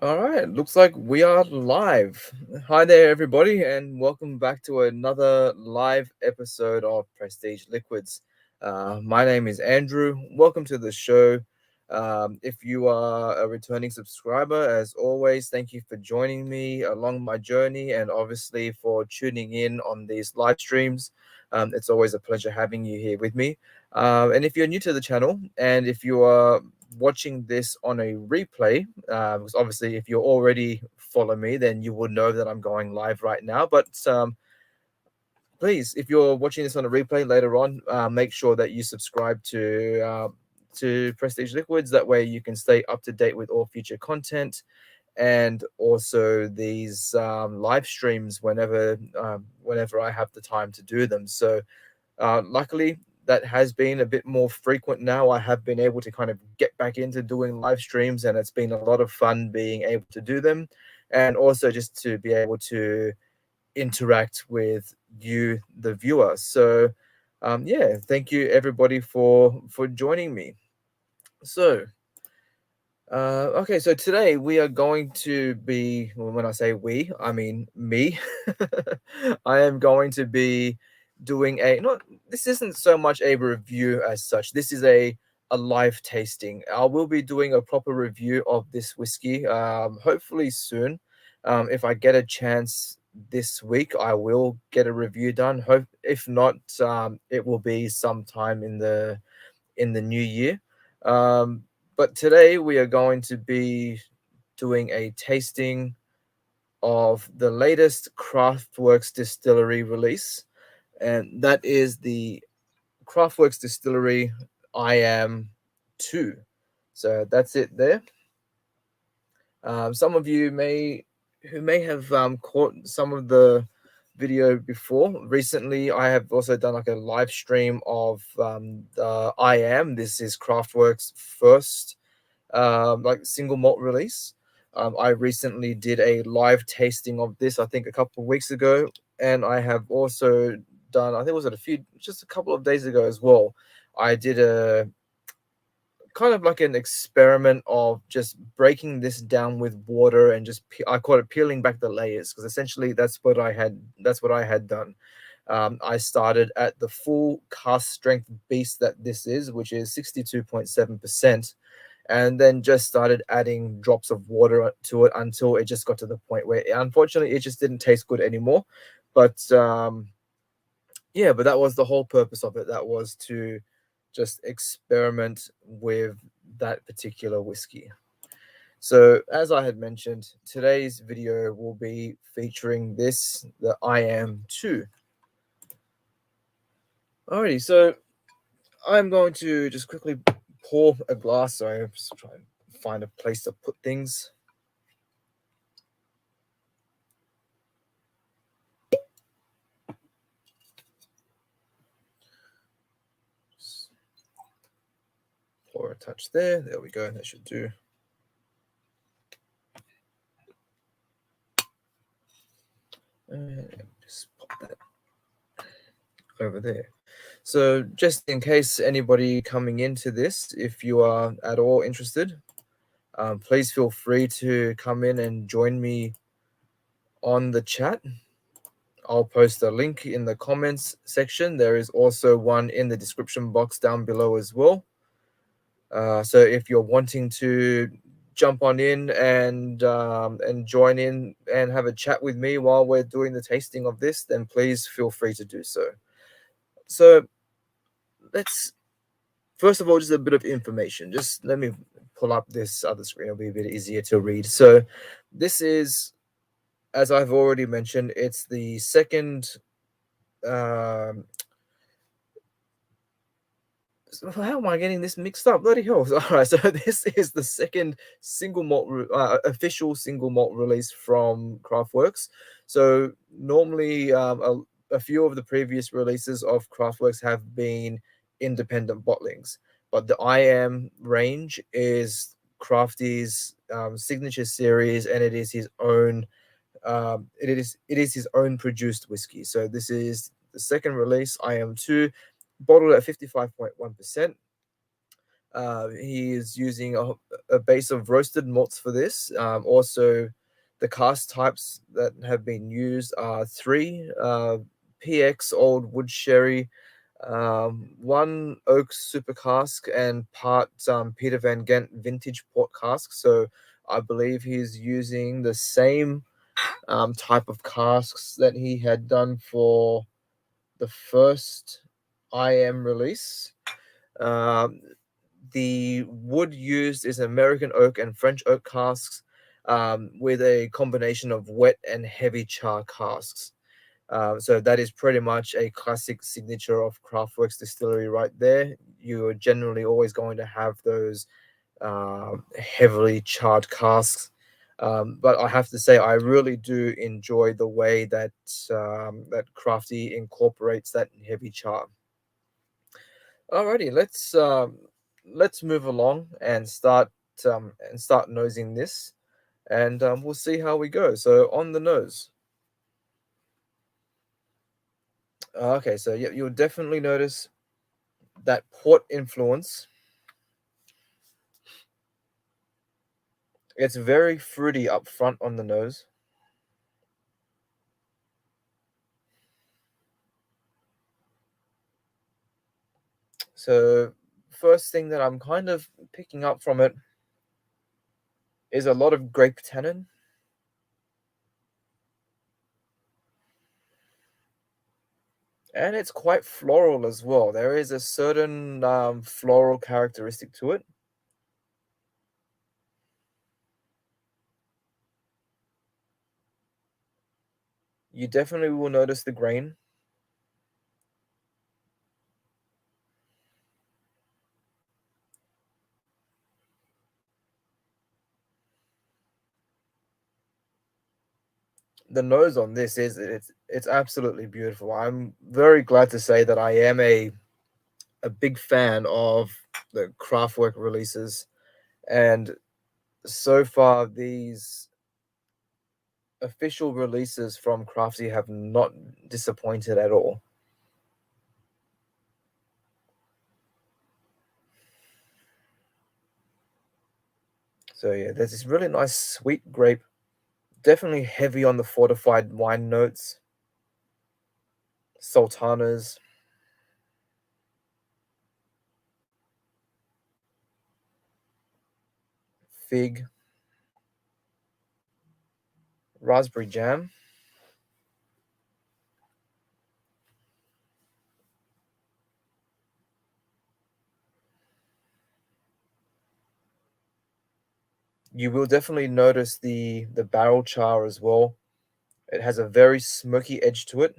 All right, looks like we are live. Hi there, everybody, and welcome back to another live episode of Prestige Liquids. My name is Andrew. Welcome to the show. If you are a returning subscriber, as always, thank you for joining me along my journey and obviously for tuning in on these live streams. It's always a pleasure having you here with me. And if you're new to the channel and if you are watching this on a replay, because obviously if you already follow me, then you would know that I'm going live right now. But please, if you're watching this on a replay later on, make sure that you subscribe to Prestige Liquids. That way you can stay up to date with all future content and also these live streams whenever I have the time to do them. So luckily, that has been a bit more frequent now. I have been able to kind of get back into doing live streams, and it's been a lot of fun being able to do them, and also just to be able to interact with you, the viewer. So, yeah, thank you everybody for joining me. So, okay, so today we are going to be, well, when I say we, I mean me. I am going to be doing not, this isn't so much a review as such. This is a live tasting. I will be doing a proper review of this whiskey, hopefully soon. If I get a chance this week, I will get a review done. Hope if not, it will be sometime in the new year. Um, but today we are going to be doing a tasting of the latest Craftworks Distillery release, and that is the Craftworks Distillery I Am 2. So that's it there. Some of you may have caught some of the video before. Recently, I have also done like a live stream of the I Am. This is Craftworks' first like single malt release. I recently did a live tasting of this, I think a couple of weeks ago, and I have also done, I think it was just a couple of days ago as well. I did a kind of like an experiment of just breaking this down with water and just I call it peeling back the layers, because essentially that's what I had done. I started at the full cask strength beast that this is, which is 62.7%, and then just started adding drops of water to it until it just got to the point where unfortunately it just didn't taste good anymore. But yeah, but that was the whole purpose of it. That was to just experiment with that particular whiskey. So as I had mentioned, today's video will be featuring the I Am 2. Alrighty, so I'm going to just quickly pour a glass. Sorry, I'm just trying to find a place to put things. Just pour a touch there. There we go. That should do. And just pop that over there. So just in case anybody coming into this, if you are at all interested, please feel free to come in and join me on the chat. I'll post a link in the comments section. There is also one in the description box down below as well. So if you're wanting to jump on in and join in and have a chat with me while we're doing the tasting of this, then please feel free to do so. So let's first of all, just a bit of information. Just let me pull up this other screen. It'll be a bit easier to read. So this is, as I've already mentioned, it's the second um how am I getting this mixed up? Bloody hell. All right, so this is the second official single malt release from Craftworks. So normally a few of the previous releases of Craftworks have been independent bottlings, but the I Am range is Crafty's signature series, and it is his own it is his own produced whiskey. So this is the second release, I Am 2, bottled at 55.1%. He is using a base of roasted malts for this. Also, the cask types that have been used are three PX Old Wood Sherry, one Oak Super Cask, and part Peter Van Gent Vintage Port Cask. So I believe he's using the same type of casks that he had done for the first IM release. Um, the wood used is American oak and French oak casks, with a combination of wet and heavy char casks. So that is pretty much a classic signature of Craftworks Distillery right there. You are generally always going to have those heavily charred casks. But I have to say, I really do enjoy the way that that Crafty incorporates that heavy char. Alrighty, let's move along and start nosing this, and we'll see how we go. So on the nose, okay, so yeah, you'll definitely notice that port influence. It's very fruity up front on the nose. So first thing that I'm kind of picking up from it is a lot of grape tannin, and it's quite floral as well. There is a certain floral characteristic to it. You definitely will notice the grain. The nose on this is it's absolutely beautiful. I'm very glad to say that I am a big fan of the Kraftwerk releases, and so far these official releases from Crafty have not disappointed at all. So yeah, there's this really nice sweet grape, definitely heavy on the fortified wine notes, sultanas, fig, raspberry jam. You will definitely notice the barrel char as well. It has a very smoky edge to it.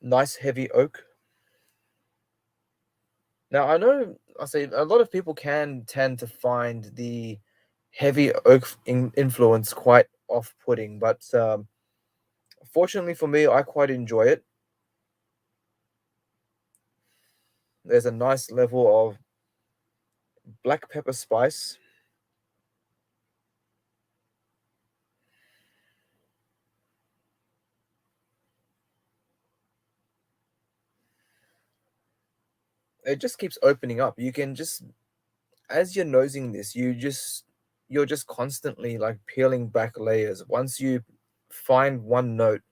Nice heavy oak. Now I know I say a lot of people can tend to find the heavy oak influence quite off-putting, but fortunately for me, I quite enjoy it. There's a nice level of black pepper spice. It just keeps opening up. You can just as you're nosing this, you're just constantly like peeling back layers. Once you find one note,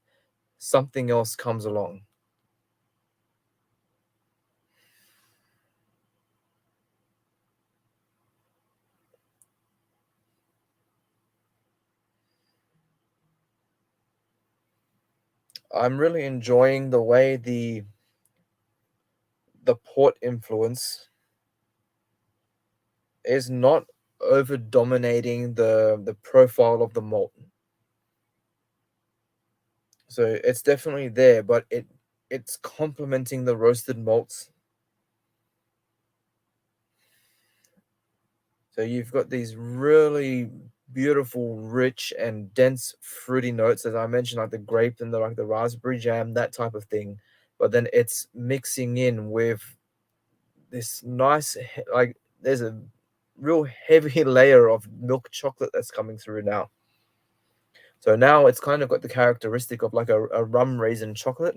something else comes along. I'm really enjoying the way the port influence is not over dominating the profile of the malt. So it's definitely there, but it's complementing the roasted malts. So you've got these really beautiful, rich, and dense fruity notes, as I mentioned, like the grape and the raspberry jam, that type of thing. But then it's mixing in with this nice, like there's a real heavy layer of milk chocolate that's coming through now. So now it's kind of got the characteristic of like a rum raisin chocolate.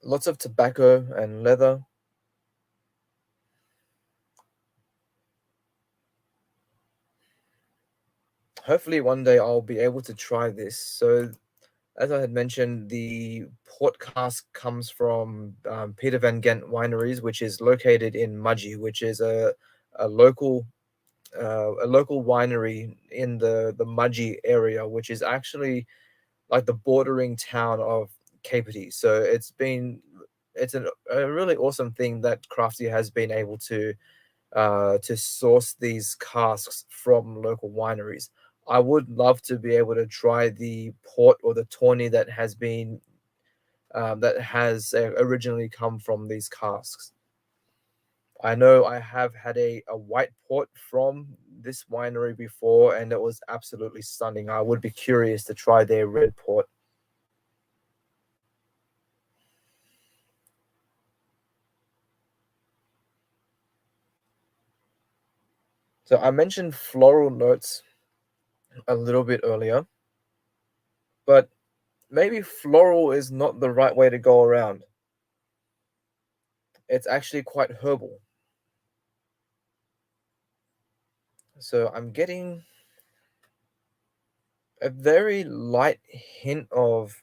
Lots of tobacco and leather. Hopefully one day I'll be able to try this. So as I had mentioned, the port cask comes from Peter Van Gent Wineries, which is located in Mudgee, which is a local a local winery in the Mudgee area, which is actually like the bordering town of Capertee. So it's a really awesome thing that Crafty has been able to source these casks from local wineries. I would love to be able to try the port or the tawny that has originally come from these casks. I know I have had a white port from this winery before, and it was absolutely stunning. I would be curious to try their red port. So I mentioned floral notes a little bit earlier, but maybe floral is not the right way to go around. It's actually quite herbal. So I'm getting a very light hint of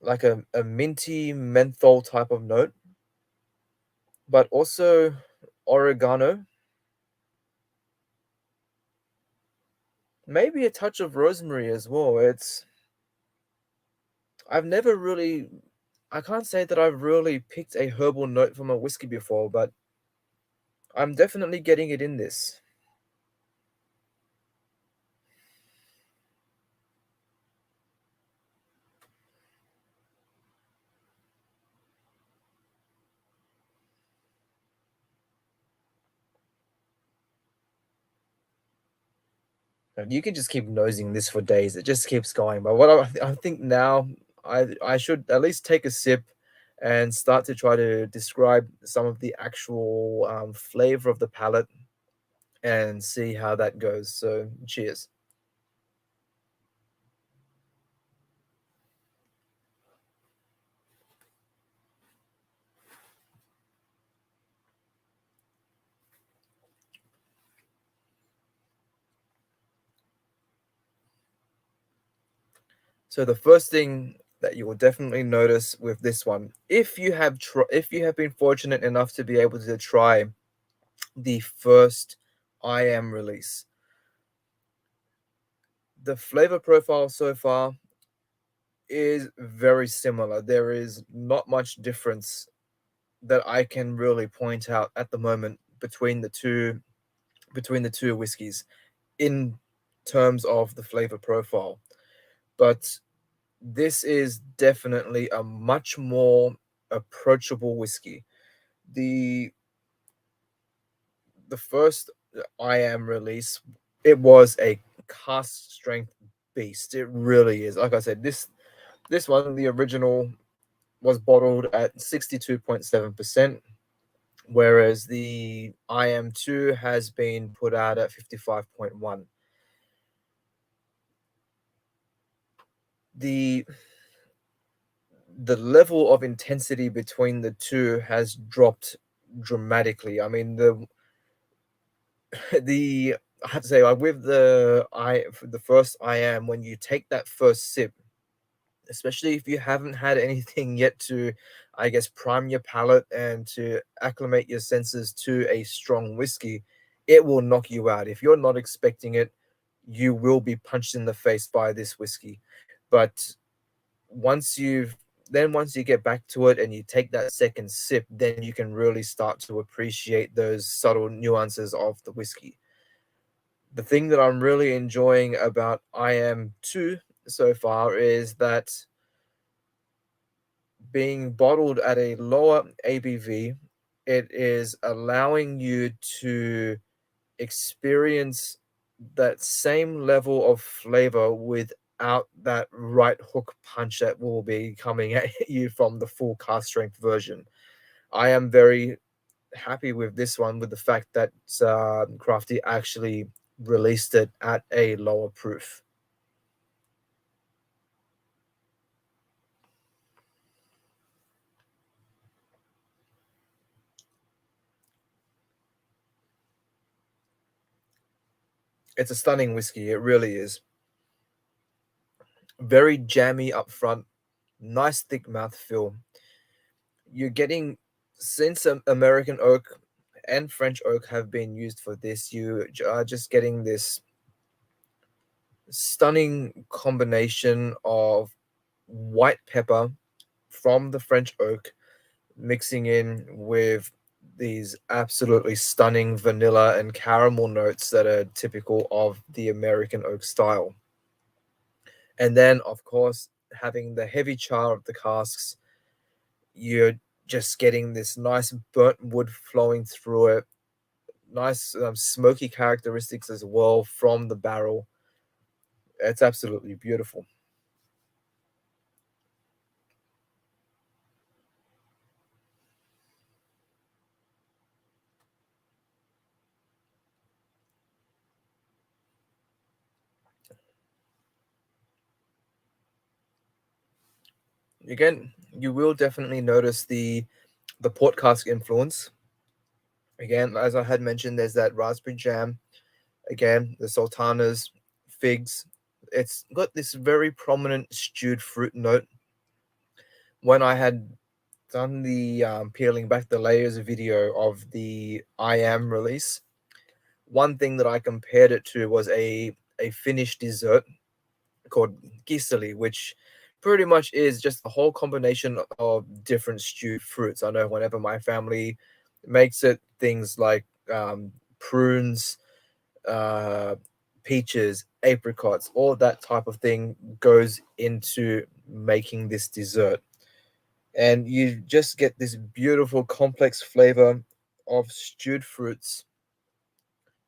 like a minty menthol type of note, but also oregano, maybe a touch of rosemary as well. I've never really, I can't say that I've really picked a herbal note from a whiskey before, but I'm definitely getting it in this. And you can just keep nosing this for days. It just keeps going. But what I think now, I should at least take a sip and start to try to describe some of the actual flavor of the palate and see how that goes. So, cheers. So, the first thing that you will definitely notice with this one, if you have been fortunate enough to be able to try the first I am release, the flavor profile so far is very similar. There is not much difference that I can really point out at the moment between the two whiskies in terms of the flavor profile. But this is definitely a much more approachable whiskey. The the first I am release, it was a cask strength beast. It really is. Like I said, this one, the original, was bottled at 62.7%, whereas the IM2 has been put out at 55.1. The the level of intensity between the two has dropped dramatically. I mean, the I have to say, like with the first IM, when you take that first sip, especially if you haven't had anything yet to, I guess, prime your palate and to acclimate your senses to a strong whiskey, it will knock you out. If you're not expecting it, you will be punched in the face by this whiskey. But once you've once you get back to it and you take that second sip, then you can really start to appreciate those subtle nuances of the whiskey. The thing that I'm really enjoying about IM2 so far is that being bottled at a lower ABV, it is allowing you to experience that same level of flavor without that right hook punch that will be coming at you from the full cast strength version. I am very happy with this one, with the fact that Crafty actually released it at a lower proof. It's a stunning whiskey, it really is. Very jammy up front, nice thick mouthfeel. You're getting, since American oak and French oak have been used for this, you are just getting this stunning combination of white pepper from the French oak mixing in with these absolutely stunning vanilla and caramel notes that are typical of the American oak style. And then, of course, having the heavy char of the casks, you're just getting this nice burnt wood flowing through it, nice smoky characteristics as well from the barrel. It's absolutely beautiful. Again, you will definitely notice the port cask influence. Again, as I had mentioned, there's that raspberry jam. Again, the sultanas, figs. It's got this very prominent stewed fruit note. When I had done the peeling back the layers video of the I Am release, one thing that I compared it to was a Finnish dessert called giseli, which pretty much is just a whole combination of different stewed fruits. I know whenever my family makes it, things like prunes, uh, peaches, apricots, all that type of thing goes into making this dessert. And you just get this beautiful complex flavor of stewed fruits.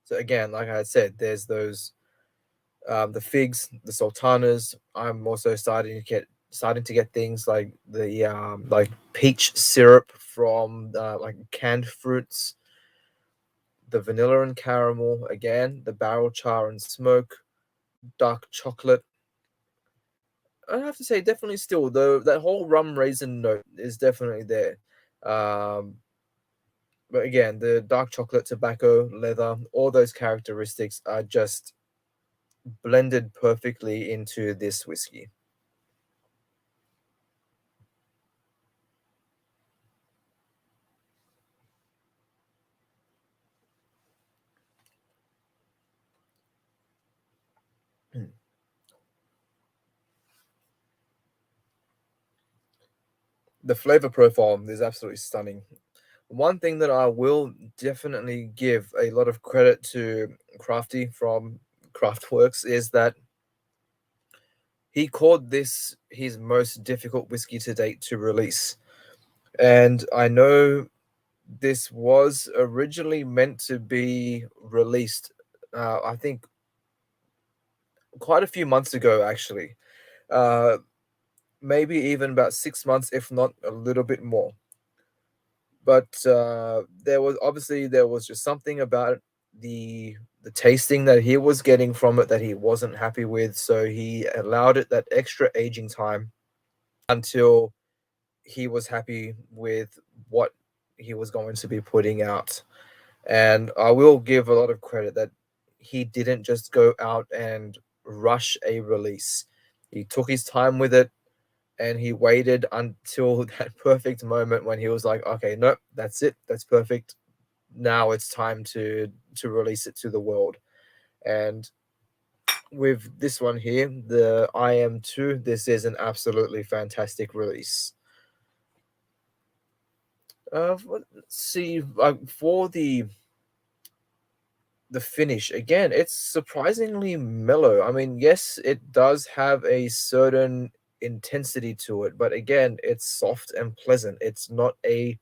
So again, like I had said, there's those the figs, the sultanas. I'm also starting to get things like the like peach syrup from like canned fruits, the vanilla and caramel. Again, the barrel char and smoke, dark chocolate. I have to say, definitely still though that whole rum raisin note is definitely there. Um, but again, the dark chocolate, tobacco, leather, all those characteristics are just blended perfectly into this whiskey. The flavor profile is absolutely stunning. One thing that I will definitely give a lot of credit to Crafty from Craftworks is that he called this his most difficult whiskey to date to release. And I know this was originally meant to be released, I think, quite a few months ago, actually. Uh, Maybe even about 6 months, if not a little bit more. But there was just something about the tasting that he was getting from it that he wasn't happy with, so he allowed it that extra aging time until he was happy with what he was going to be putting out. And I will give a lot of credit that he didn't just go out and rush a release. He took his time with it, and he waited until that perfect moment when he was like, okay, nope, that's it, that's perfect. Now it's time to release it to the world. And with this one here, the IM2, this is an absolutely fantastic release. Let's see, for the finish, again, it's surprisingly mellow. I mean, yes, it does have a certain intensity to it, but again, it's soft and pleasant. It's not a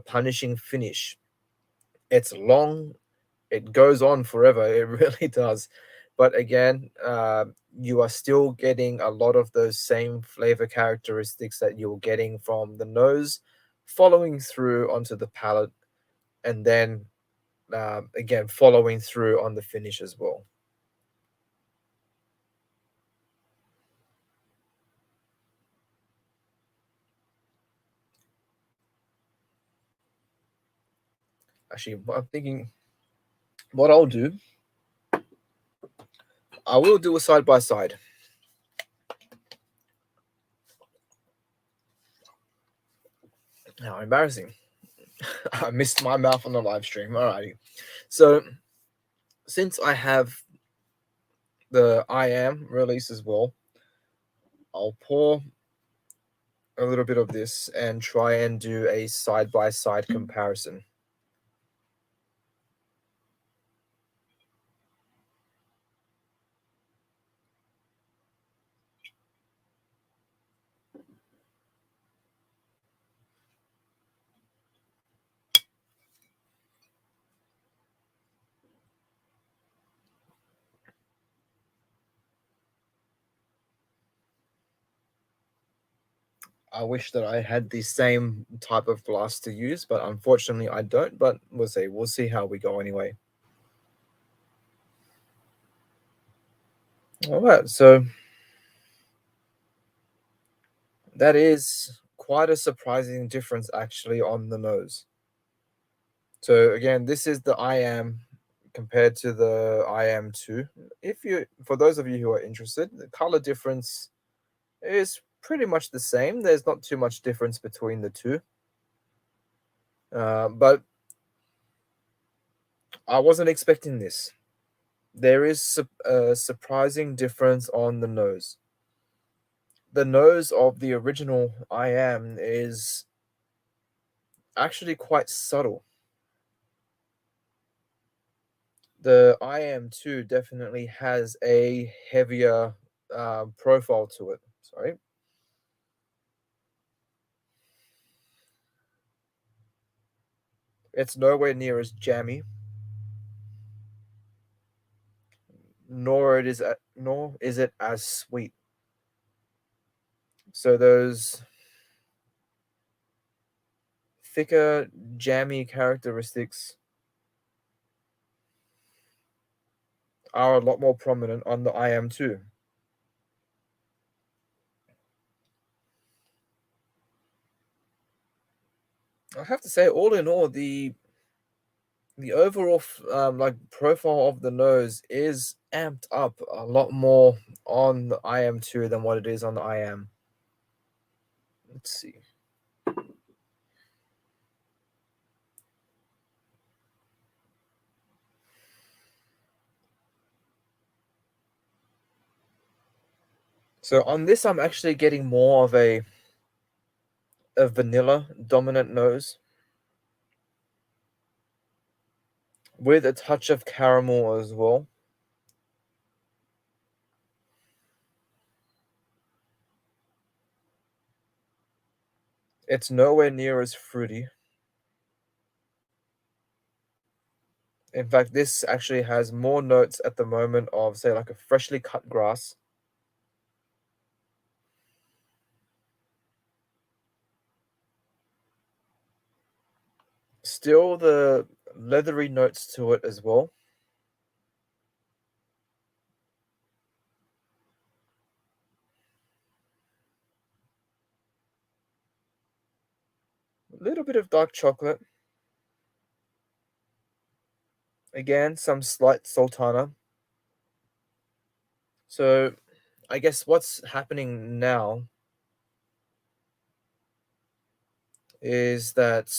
punishing finish. It's long, it goes on forever. It really does. But again, you are still getting a lot of those same flavor characteristics that you're getting from the nose, following through onto the palate. and then again following through on the finish as well. Actually, I'm thinking what I'll do, I will do a side by side. How embarrassing. I missed my mouth on the live stream. Alrighty. So since I have the I am release as well, I'll pour a little bit of this and try and do a side by side comparison. I wish that I had the same type of glass to use, but unfortunately I don't. But we'll see. We'll see how we go anyway. All right. So that is quite a surprising difference actually on the nose. So again, this is the I am compared to the I am 2. For those of you who are interested, the color difference is pretty much the same. There's not too much difference between the two. But I wasn't expecting this. There is a surprising difference on the nose. The nose of the original I am is actually quite subtle. The I am 2 definitely has a heavier profile to it. Sorry. It's nowhere near as jammy, nor is it as sweet. So those thicker, jammy characteristics are a lot more prominent on the I am 2. I have to say, all in all, the overall like profile of the nose is amped up a lot more on the I am 2 than what it is on the I am. Let's see. So on this, I'm actually getting more of a vanilla dominant nose with a touch of caramel as well. It's nowhere near as fruity. In fact, this actually has more notes at the moment of, say, like a freshly cut grass. Still the leathery notes to it as well. A little bit of dark chocolate. Again, some slight sultana. So I guess what's happening now is that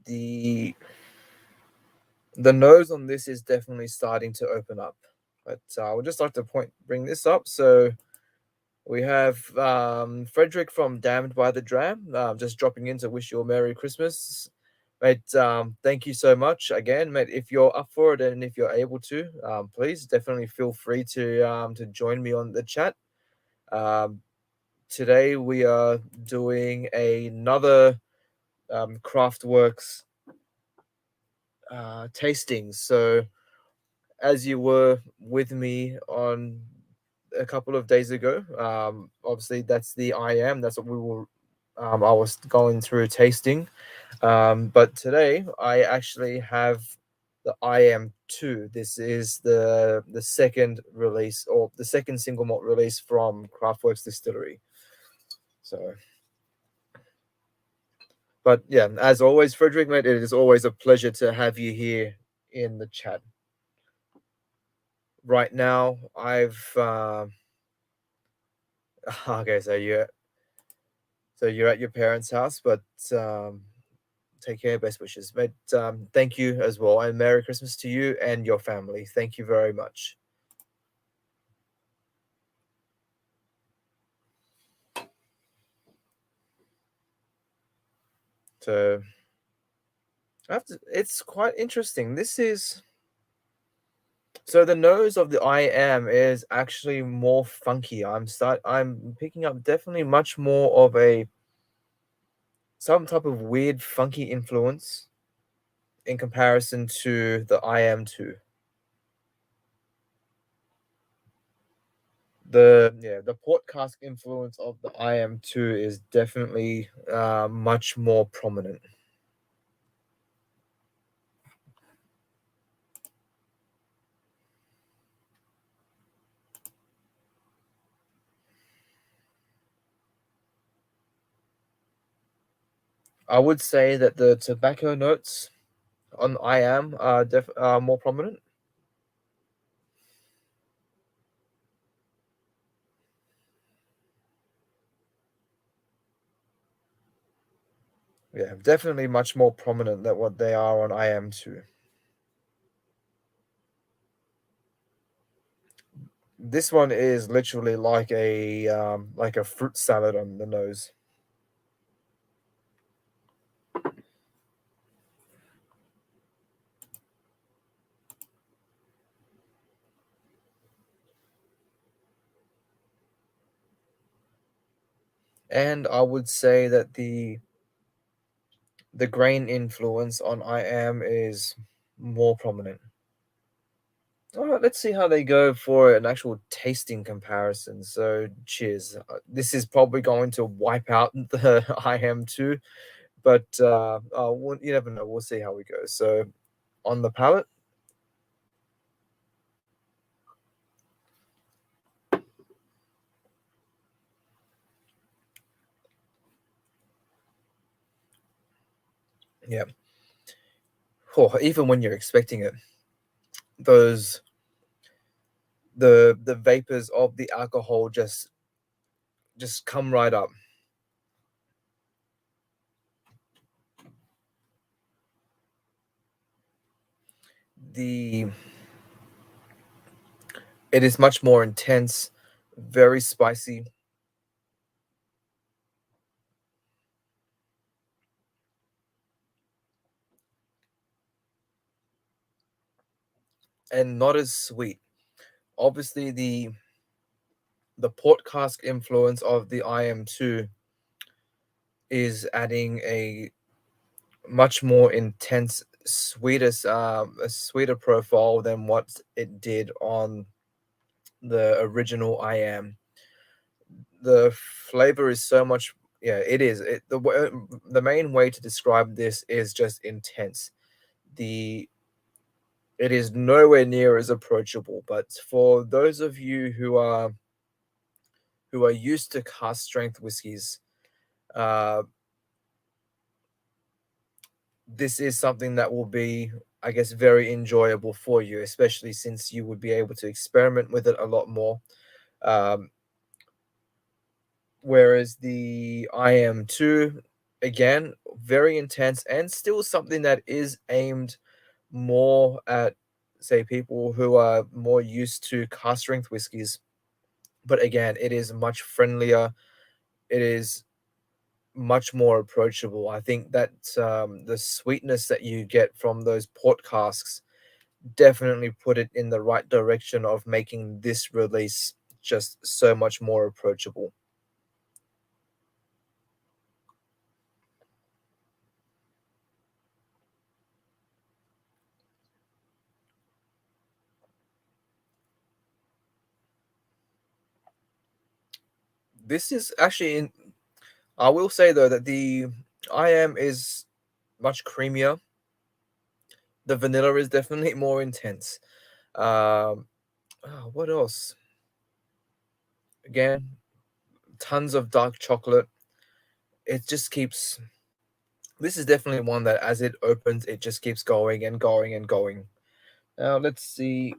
the nose on this is definitely starting to open up. But I would just like to bring this up. So we have Frederick from Damned by the Dram, just dropping in to wish you a Merry Christmas. Mate, thank you so much again, mate. If you're up for it and if you're able to, please definitely feel free to join me on the chat. Today we are doing another Craftworks tasting. So as you were with me on a couple of days ago. Obviously, that's the IM. That's what we were. I was going through tasting. But today I actually have the IM2. This is the second release or the second single malt release from Craftworks Distillery. So, but yeah, as always, Frederick, mate, it is always a pleasure to have you here in the chat. Right now, I've okay, so you're at your parents' house, but um, take care, best wishes, mate. Thank you as well, and Merry Christmas to you and your family. Thank you very much. So it's quite interesting. This is so the nose of the IM is actually more funky. I'm picking up definitely much more of a some type of weird funky influence in comparison to the IM2. The port cask influence of the IM2 is definitely much more prominent. I would say that the tobacco notes on IM are more prominent. Yeah, definitely much more prominent than what they are on IM2. This one is literally like a fruit salad on the nose. And I would say that the grain influence on IM is more prominent. All right, let's see how they go for an actual tasting comparison. So, cheers. This is probably going to wipe out the IM2, but you never know. We'll see how we go. So, on the palate, yeah. Oh, even when you're expecting it, those the vapors of the alcohol just come right up. The It is much more intense, very spicy, and not as sweet. Obviously, the port cask influence of the IM2 is adding a much more intense, a sweeter profile than what it did on the original IM. The flavor is so much, yeah, it is. The main way to describe this is just intense. The It is nowhere near as approachable, but for those of you who are used to cask strength whiskies, uh, this is something that will be, I guess, very enjoyable for you, especially since you would be able to experiment with it a lot more. Um, Whereas the IM2, again, very intense and still something that is aimed more at, say, people who are more used to cask strength whiskies. But again, it is much friendlier. It is much more approachable. I think that the sweetness that you get from those port casks definitely put it in the right direction of making this release just so much more approachable. This is actually in, I will say though that the IM is much creamier. The vanilla is definitely more intense. Um, what else? Again, tons of dark chocolate. It just keeps. This is definitely one that as it opens, it just keeps going and going and going. Now let's see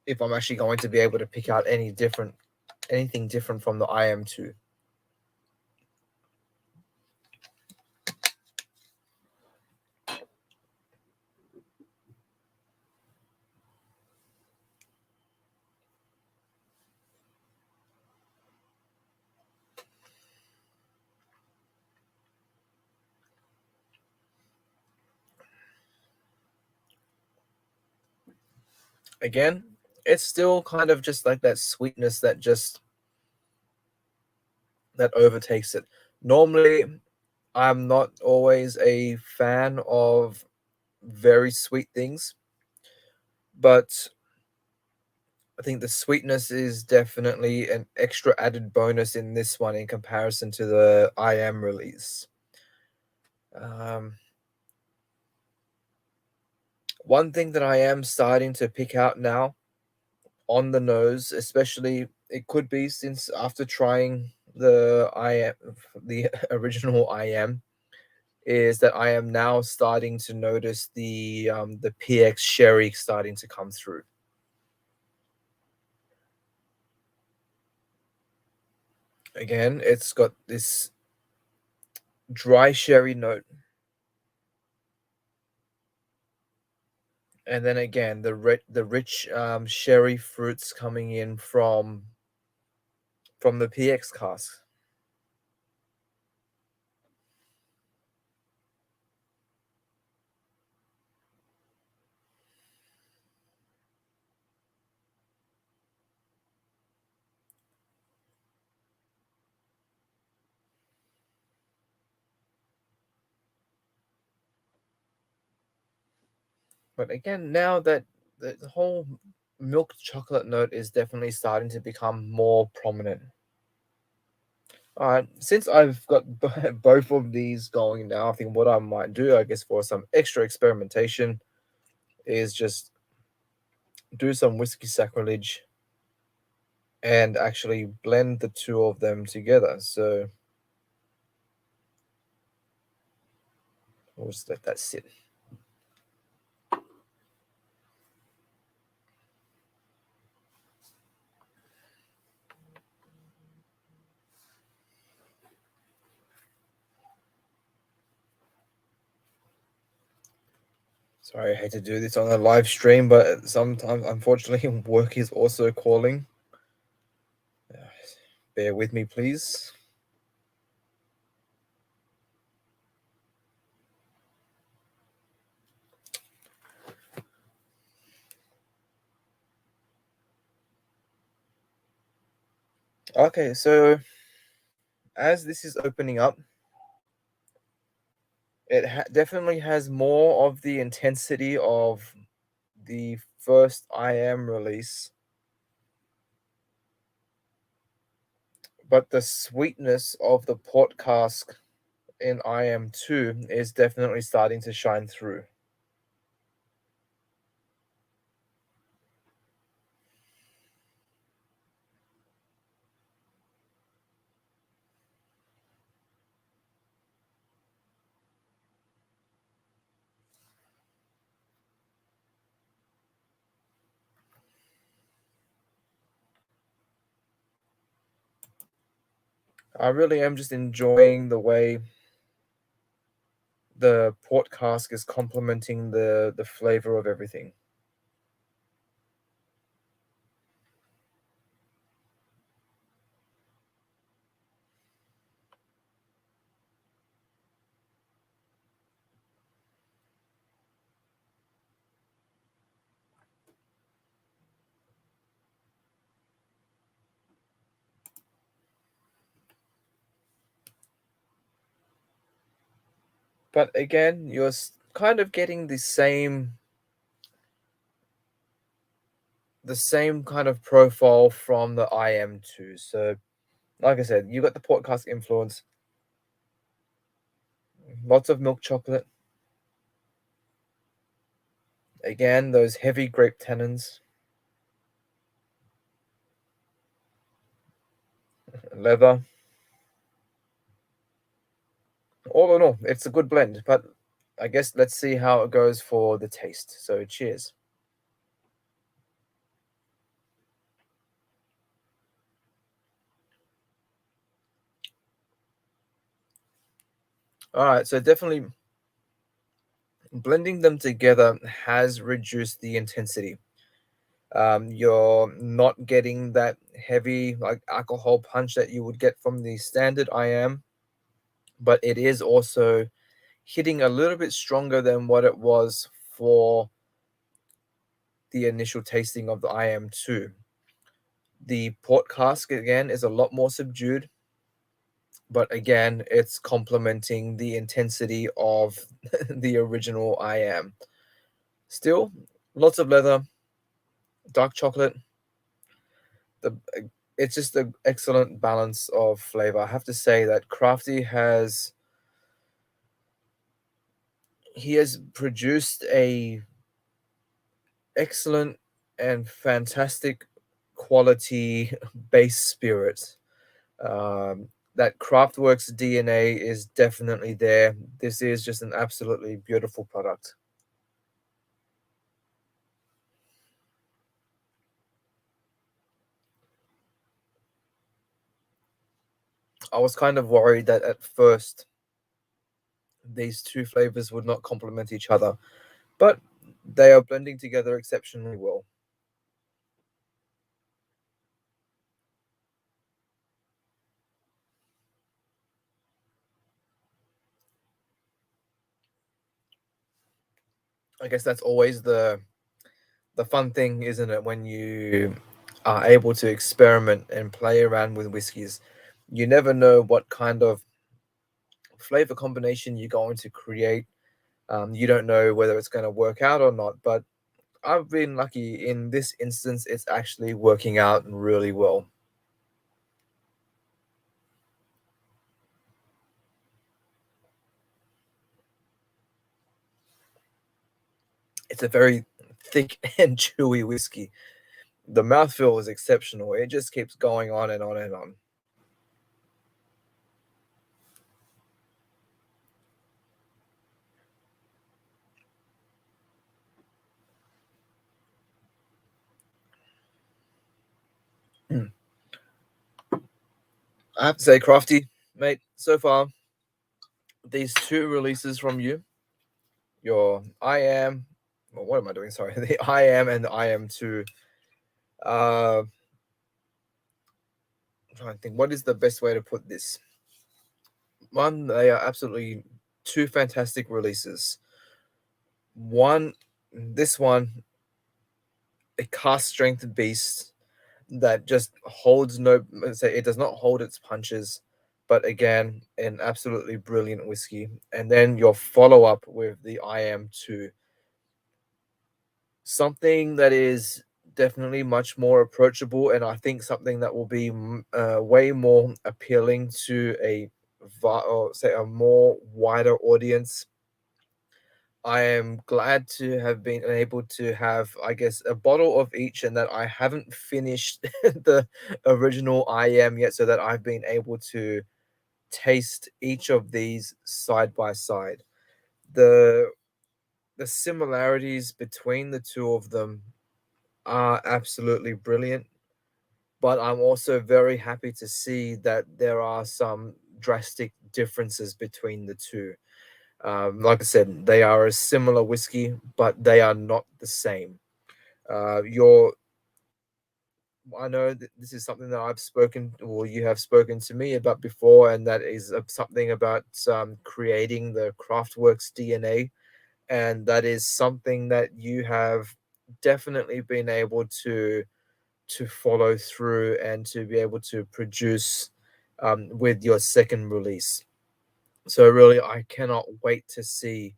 if I'm actually going to be able to pick out anything different from the IM2. Again, it's still kind of just like that sweetness that overtakes it. Normally, I'm not always a fan of very sweet things, but I think the sweetness is definitely an extra added bonus in this one in comparison to the IM release. Um, One thing that I am starting to pick out now on the nose, especially it could be since after trying the original IM, is that I am now starting to notice the PX sherry starting to come through. Again, it's got this dry sherry note, and then again the rich sherry fruits coming in from the PX cask. But again, now that the whole milk chocolate note is definitely starting to become more prominent. All right, since I've got both of these going now, I think what I might do, I guess, for some extra experimentation, is just do some whiskey sacrilege and actually blend the two of them together. So we'll just let that sit. Sorry, I hate to do this on a live stream, but sometimes, unfortunately, work is also calling. Bear with me, please. Okay, so as this is opening up, it definitely has more of the intensity of the first IM release, but the sweetness of the port cask in IM2 is definitely starting to shine through. I really am just enjoying the way the port cask is complementing the flavor of everything. But again, you're kind of getting the same the same kind of profile from the IM2. So, like I said, you got the port cask influence, lots of milk chocolate. Again, those heavy grape tannins, leather. All in all, it's a good blend. But I guess let's see how it goes for the taste. So, cheers. All right, so definitely blending them together has reduced the intensity. You're not getting that heavy like alcohol punch that you would get from the standard IM, but it is also hitting a little bit stronger than what it was for the initial tasting of the IM2. The port cask again is a lot more subdued, but again, it's complementing the intensity of the original IM. Still, lots of leather, dark chocolate. The It's just an excellent balance of flavor. I have to say that Crafty has produced a excellent and fantastic quality base spirit. That Craftworks DNA is definitely there. This is just an absolutely beautiful product. I was kind of worried that at first these two flavors would not complement each other, but they are blending together exceptionally well. I guess that's always the fun thing, isn't it, when you are able to experiment and play around with whiskies. You never know what kind of flavor combination you're going to create. You don't know whether it's going to work out or not, but I've been lucky in this instance, it's actually working out really well. It's a very thick and chewy whiskey. The mouthfeel is exceptional. It just keeps going on and on and on. Mm. I have to say, Crafty, mate, so far, these two releases from you, your I am, well, what am I doing? Sorry, the I am and the I am 2. I'm trying to think, what is the best way to put this? One, they are absolutely two fantastic releases. One, this one, a cast strength beast that just holds no, let's say it does not hold its punches, but again, an absolutely brilliant whiskey. And then your follow up with the I am 2, something that is definitely much more approachable, and I think something that will be way more appealing to or say a more wider audience. I am glad to have been able to have, I guess, a bottle of each, and that I haven't finished the original I am yet, so that I've been able to taste each of these side by side. The the similarities between the two of them are absolutely brilliant, but I'm also very happy to see that there are some drastic differences between the two. Like I said, they are a similar whiskey, but they are not the same. Your I know that this is something that I've spoken, or you have spoken to me about before, and that is something about creating the Craftworks DNA, and that is something that you have definitely been able to follow through and to be able to produce with your second release. So really, I cannot wait to see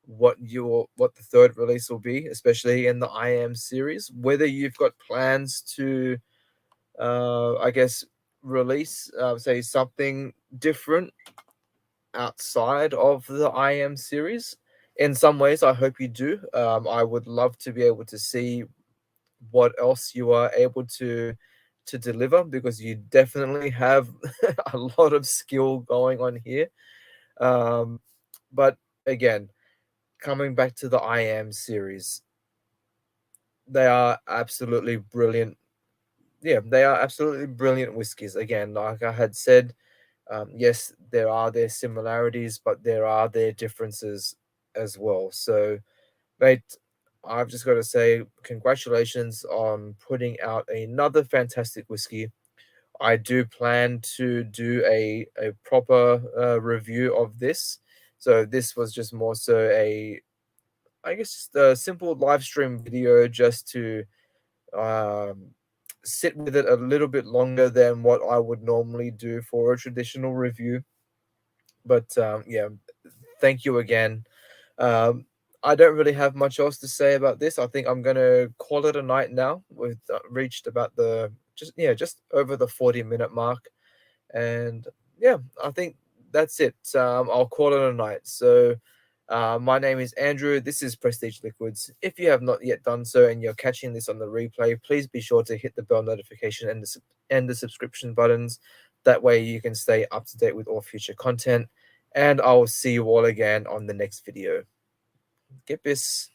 what the third release will be, especially in the IM series. Whether you've got plans to, I guess, release, say, something different outside of the IM series. In some ways, I hope you do. I would love to be able to see what else you are able to deliver, because you definitely have a lot of skill going on here. Um, but again, coming back to the IM series, they are absolutely brilliant. Yeah, they are absolutely brilliant whiskies. Again, like I had said, yes, there are their similarities, but there are their differences as well. So, mate, I've just got to say, congratulations on putting out another fantastic whiskey. I do plan to do a proper review of this. So this was just more so I guess, just a simple live stream video, just to um, sit with it a little bit longer than what I would normally do for a traditional review. But yeah, thank you again. Um, I don't really have much else to say about this. I think I'm gonna call it a night now. We've reached about the just over the 40-minute mark, and yeah, I think that's it. I'll call it a night. So, my name is Andrew. This is Prestige Liquids. If you have not yet done so and you're catching this on the replay, please be sure to hit the bell notification and the subscription buttons. That way you can stay up to date with all future content. And I will see you all again on the next video. Get this.